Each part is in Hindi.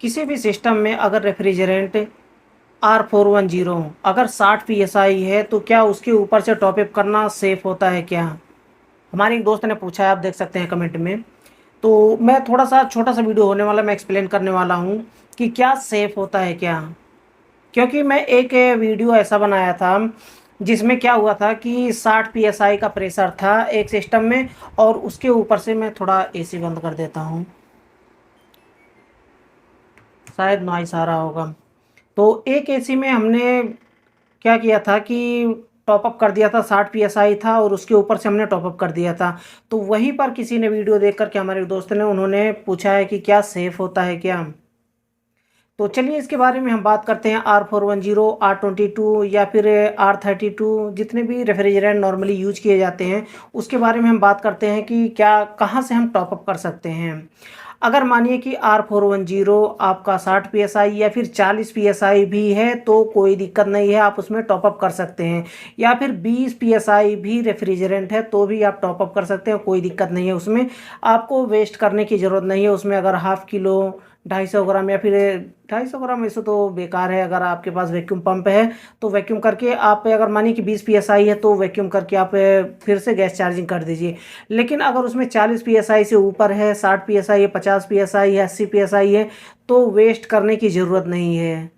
किसी भी सिस्टम में अगर रेफ्रिजरेंट R410 अगर 60 PSI है तो क्या उसके ऊपर से टॉप अप करना सेफ होता है क्या? हमारे एक दोस्त ने पूछा है, आप देख सकते हैं कमेंट में। तो मैं थोड़ा सा छोटा सा वीडियो होने वाला, मैं एक्सप्लेन करने वाला हूँ कि क्या सेफ होता है क्या। क्योंकि मैं एक वीडियो ऐसा बनाया था जिसमें क्या हुआ था कि 60 PSI का प्रेशर था एक सिस्टम में, और उसके ऊपर से मैं थोड़ा एसी बंद कर देता हूँ, शायद नॉइस आ रहा होगा। तो एक एसी में हमने क्या किया था कि टॉप अप कर दिया था, 60 PSI था और उसके ऊपर से हमने टॉप अप कर दिया था। तो वहीं पर किसी ने वीडियो देख कर के, हमारे दोस्त ने, उन्होंने पूछा है कि क्या सेफ़ होता है क्या। तो चलिए इसके बारे में हम बात करते हैं। R410, R22 या फिर R32, जितने भी रेफ्रिजरेंट नॉर्मली यूज किए जाते हैं उसके बारे में हम बात करते हैं कि क्या कहाँ से हम टॉप अप कर सकते हैं। अगर मानिए कि R410 आपका 60 PSI या फिर 40 PSI भी है तो कोई दिक्कत नहीं है, आप उसमें टॉप अप कर सकते हैं। या फिर 20 PSI भी रेफ्रिजरेंट है तो भी आप टॉप अप कर सकते हैं, कोई दिक्कत नहीं है उसमें। आपको वेस्ट करने की ज़रूरत नहीं है उसमें। अगर हाफ किलो, 250 ग्राम या फिर 250 ग्राम, ऐसे तो बेकार है। अगर आपके पास वैक्यूम पंप है तो वैक्यूम करके आप, अगर मानिए कि 20 PSI है तो वैक्यूम करके आप फिर से गैस चार्जिंग कर दीजिए। लेकिन अगर उसमें 40 PSI से ऊपर है, 60 PSI है, 50 PSI है, 80 PSI है, तो वेस्ट करने की ज़रूरत नहीं है।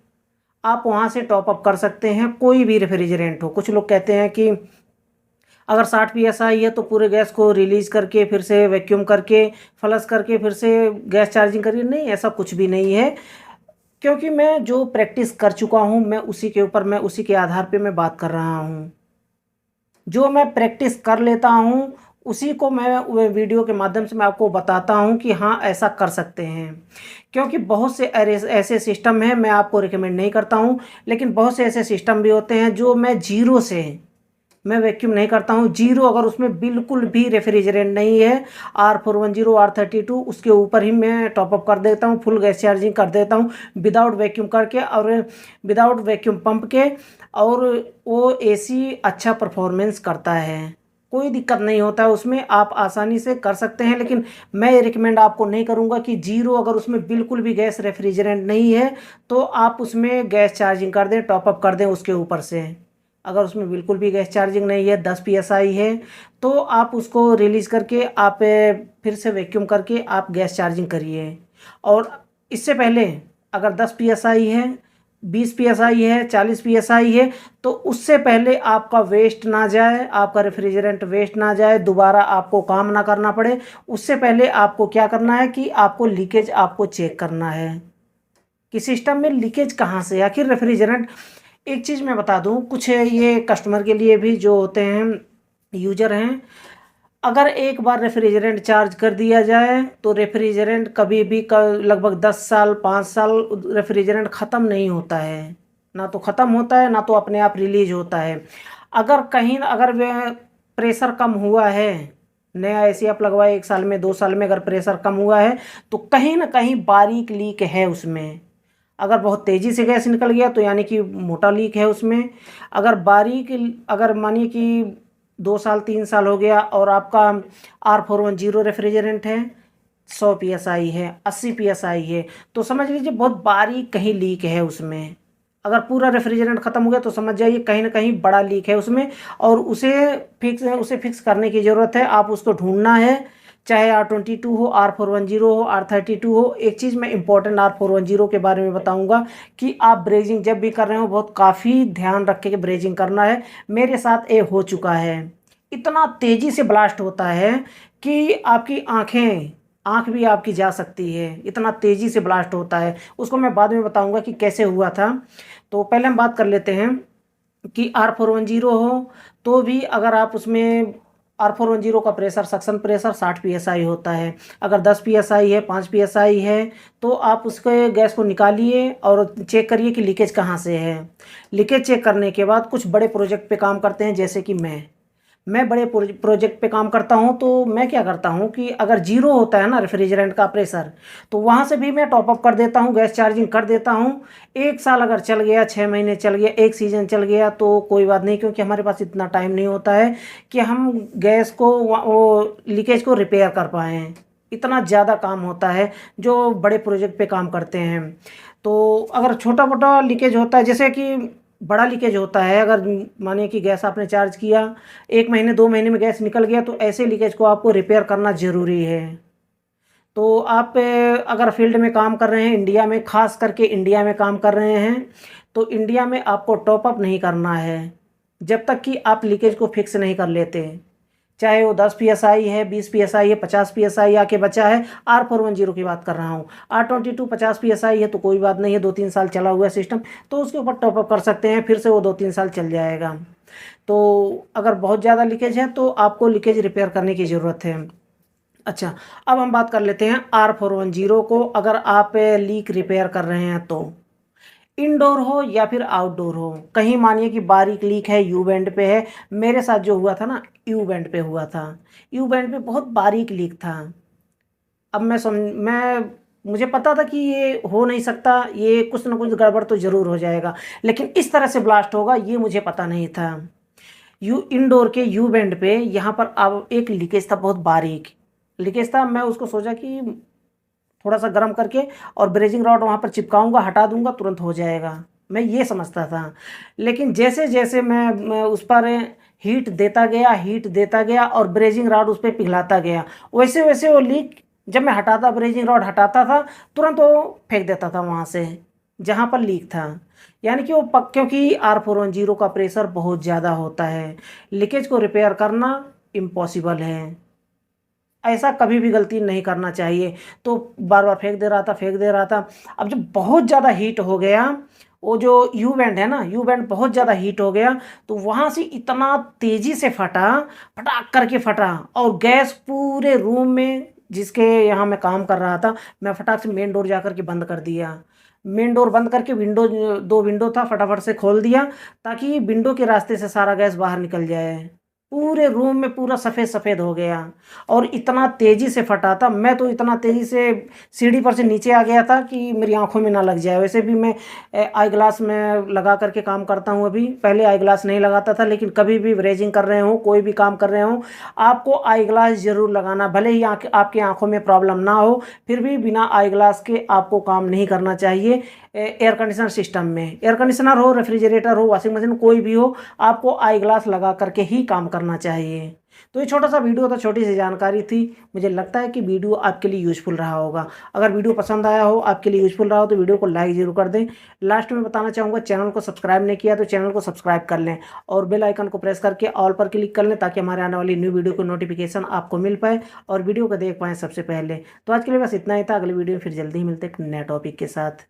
आप वहाँ से टॉप अप कर सकते हैं, कोई भी रेफ्रिजरेंट हो। कुछ लोग कहते हैं कि अगर 60 PSI है तो पूरे गैस को रिलीज़ करके फिर से वैक्यूम करके फ्लश करके फिर से गैस चार्जिंग करिए। नहीं, ऐसा कुछ भी नहीं है। क्योंकि मैं जो प्रैक्टिस कर चुका हूँ, मैं उसी के ऊपर, मैं उसी के आधार पे मैं बात कर रहा हूँ। जो मैं प्रैक्टिस कर लेता हूँ उसी को मैं वीडियो के माध्यम से मैं आपको बताता हूँ कि हाँ, ऐसा कर सकते हैं। क्योंकि बहुत से ऐसे सिस्टम हैं, मैं आपको रिकमेंड नहीं करता हूँ, लेकिन बहुत से ऐसे सिस्टम भी होते हैं जो मैं जीरो से, मैं वैक्यूम नहीं करता हूँ। जीरो, अगर उसमें बिल्कुल भी रेफ्रिजरेंट नहीं है, R410, R32, उसके ऊपर ही मैं टॉपअप कर देता हूँ, फुल गैस चार्जिंग कर देता हूँ विदाउट वैक्यूम करके और विदाउट वैक्यूम पंप के। और वो एसी अच्छा परफॉर्मेंस करता है, कोई दिक्कत नहीं होता है उसमें, आप आसानी से कर सकते हैं। लेकिन मैं ये रिकमेंड आपको नहीं करूँगा कि जीरो, अगर उसमें बिल्कुल भी गैस रेफ्रिजरेंट नहीं है तो आप उसमें गैस चार्जिंग कर दें, टॉपअप कर दें उसके ऊपर से। अगर उसमें बिल्कुल भी गैस चार्जिंग नहीं है, 10 PSI है, तो आप उसको रिलीज़ करके आप फिर से वैक्यूम करके आप गैस चार्जिंग करिए। और इससे पहले अगर 10 PSI है, 20 PSI है, 40 PSI है, तो उससे पहले आपका वेस्ट ना जाए, आपका रेफ्रिजरेंट वेस्ट ना जाए, दोबारा आपको काम ना करना पड़े, उससे पहले आपको क्या करना है कि आपको लीकेज आपको चेक करना है कि सिस्टम में लीकेज कहाँ से है आखिर रेफ्रिजरेंट। एक चीज़ मैं बता दूं, कुछ ये कस्टमर के लिए भी जो होते हैं, यूजर हैं, अगर एक बार रेफ्रिजरेंट चार्ज कर दिया जाए तो रेफ्रिजरेंट कभी भी लगभग 10 साल, 5 साल रेफ्रिजरेंट ख़त्म नहीं होता है। ना तो ख़त्म होता है, ना तो अपने आप रिलीज होता है। अगर कहीं, अगर प्रेशर कम हुआ है, नया एसी आप लगवाए 1 साल में, 2 साल में अगर प्रेशर कम हुआ है तो कहीं ना कहीं बारीक लीक है उसमें। अगर बहुत तेज़ी से गैस निकल गया तो यानी कि मोटा लीक है उसमें। अगर बारीक, अगर मानिए कि 2 साल 3 साल हो गया और आपका R410 रेफ्रिजरेंट है, 100 PSI है, 80 PSI है, तो समझ लीजिए बहुत बारीक कहीं लीक है उसमें। अगर पूरा रेफ्रिजरेंट ख़त्म हो गया तो समझ जाइए कहीं ना कहीं बड़ा लीक है उसमें, और उसे फिक्स करने की ज़रूरत है। आप उसको ढूंढना है, चाहे R22 हो, R410 हो, R32 हो। एक चीज़ मैं इंपॉर्टेंट R410 के बारे में बताऊंगा कि आप ब्रेजिंग जब भी कर रहे हो बहुत काफ़ी ध्यान रख के ब्रेजिंग करना है। मेरे साथ ये हो चुका है, इतना तेज़ी से ब्लास्ट होता है कि आपकी आँख भी आपकी जा सकती है, इतना तेज़ी से ब्लास्ट होता है। उसको मैं बाद में बताऊंगा कि कैसे हुआ था। तो पहले हम बात कर लेते हैं कि R410 हो तो भी अगर आप उसमें, R410 का प्रेशर, सक्शन प्रेशर 60 PSI होता है। अगर 10 PSI है, 5 PSI है, तो आप उसके गैस को निकालिए और चेक करिए कि लीकेज कहाँ से है। लीकेज चेक करने के बाद कुछ बड़े प्रोजेक्ट पे काम करते हैं, जैसे कि मैं बड़े प्रोजेक्ट पे काम करता हूँ, तो मैं क्या करता हूँ कि अगर जीरो होता है ना रेफ्रिजरेंट का प्रेशर, तो वहाँ से भी मैं टॉप अप कर देता हूँ, गैस चार्जिंग कर देता हूँ। 1 साल अगर चल गया, 6 महीने चल गया, एक सीज़न चल गया तो कोई बात नहीं, क्योंकि हमारे पास इतना टाइम नहीं होता है कि हम गैस को वो लीकेज को रिपेयर कर पाएँ। इतना ज़्यादा काम होता है जो बड़े प्रोजेक्ट पे काम करते हैं। तो अगर छोटा-मोटा लीकेज होता है, जैसे कि बड़ा लीकेज होता है, अगर मानिए कि गैस आपने चार्ज किया, 1 महीने 2 महीने में गैस निकल गया, तो ऐसे लीकेज को आपको रिपेयर करना ज़रूरी है। तो आप अगर फील्ड में काम कर रहे हैं, इंडिया में, ख़ास करके इंडिया में काम कर रहे हैं, तो इंडिया में आपको टॉप अप नहीं करना है, जब तक कि आप लीकेज को फिक्स नहीं कर लेते। चाहे वो 10 पीएसआई है, 20 पीएसआई है, 50 पीएसआई आके बचा है, R410 की बात कर रहा हूँ। R22 50 पीएसआई है तो कोई बात नहीं है, 2-3 साल चला हुआ है सिस्टम, तो उसके ऊपर टॉप अप कर सकते हैं, फिर से वो 2-3 साल चल जाएगा। तो अगर बहुत ज़्यादा लीकेज है तो आपको लीकेज रिपेयर करने की ज़रूरत है। अच्छा, अब हम बात कर लेते हैं R410 को, अगर आप लीक रिपेयर कर रहे हैं तो। इंडोर हो या फिर आउटडोर हो, कहीं मानिए कि बारीक लीक है, यू बैंड पे है। मेरे साथ जो हुआ था ना, यू बैंड पे हुआ था। यू बैंड पे बहुत बारीक लीक था। अब मैं मुझे पता था कि ये हो नहीं सकता, ये कुछ ना कुछ गड़बड़ तो ज़रूर हो जाएगा, लेकिन इस तरह से ब्लास्ट होगा ये मुझे पता नहीं था। यू इंडोर के यू बैंड पे यहाँ पर अब एक लीकेज था, बहुत बारीक लीकेज था। मैं उसको सोचा कि थोड़ा सा गर्म करके और ब्रेजिंग रॉड वहाँ पर चिपकाऊंगा, हटा दूंगा, तुरंत हो जाएगा, मैं ये समझता था। लेकिन जैसे जैसे मैं उस पर हीट देता गया और ब्रेजिंग रॉड उस पर पिघलाता गया, वैसे वैसे वो लीक, जब मैं हटाता, ब्रेजिंग रॉड हटाता था, तुरंत वो फेंक देता था वहाँ से जहाँ पर लीक था। यानी कि क्योंकि R410 का प्रेशर बहुत ज़्यादा होता है, लीकेज को रिपेयर करना इम्पॉसिबल है। ऐसा कभी भी गलती नहीं करना चाहिए। तो बार बार फेंक दे रहा था, फेंक दे रहा था। अब जब बहुत ज़्यादा हीट हो गया, वो जो यू बैंड है ना, यू बैंड बहुत ज़्यादा हीट हो गया, तो वहाँ से इतना तेज़ी से फटा, फटाक करके फटा, और गैस पूरे रूम में, जिसके यहाँ मैं काम कर रहा था, मैं फटाक से मेन डोर जा कर के बंद कर दिया। मेन डोर बंद करके विंडो, 2 विंडो था, फटाफट से खोल दिया, ताकि विंडो के रास्ते से सारा गैस बाहर निकल जाए। पूरे रूम में पूरा सफ़ेद सफ़ेद हो गया, और इतना तेज़ी से फटा था, मैं तो इतना तेज़ी से सीढ़ी पर से नीचे आ गया था कि मेरी आंखों में ना लग जाए। वैसे भी मैं आई ग्लास में लगा करके काम करता हूँ अभी, पहले आई ग्लास नहीं लगाता था, लेकिन कभी भी ब्रेजिंग कर रहे हो, कोई भी काम कर रहे हो, आपको आई ग्लास ज़रूर लगाना। भले ही आपकी आंखों में प्रॉब्लम ना हो, फिर भी बिना आई ग्लास के आपको काम नहीं करना चाहिए। एयर कंडीशनर सिस्टम में, एयर कंडीशनर हो, रेफ्रिजरेटर हो, वॉशिंग मशीन, कोई भी हो, आपको आई ग्लास लगा करके ही काम करना चाहिए। तो ये छोटा सा वीडियो था, छोटी सी जानकारी थी। मुझे लगता है कि वीडियो आपके लिए यूज़फुल रहा होगा। अगर वीडियो पसंद आया हो, आपके लिए यूज़फुल रहा हो, तो वीडियो को लाइक ज़रूर कर दें। लास्ट में बताना चाहूँगा, चैनल को सब्सक्राइब नहीं किया तो चैनल को सब्सक्राइब कर लें, और बेल आइकन को प्रेस करके ऑल पर क्लिक कर लें, ताकि हमारे आने वाली न्यू वीडियो की नोटिफिकेशन आपको मिल पाए और वीडियो को देख पाएँ सबसे पहले। तो आज के लिए बस इतना ही था। अगली वीडियो में फिर जल्दी ही मिलते हैं एक नए टॉपिक के साथ।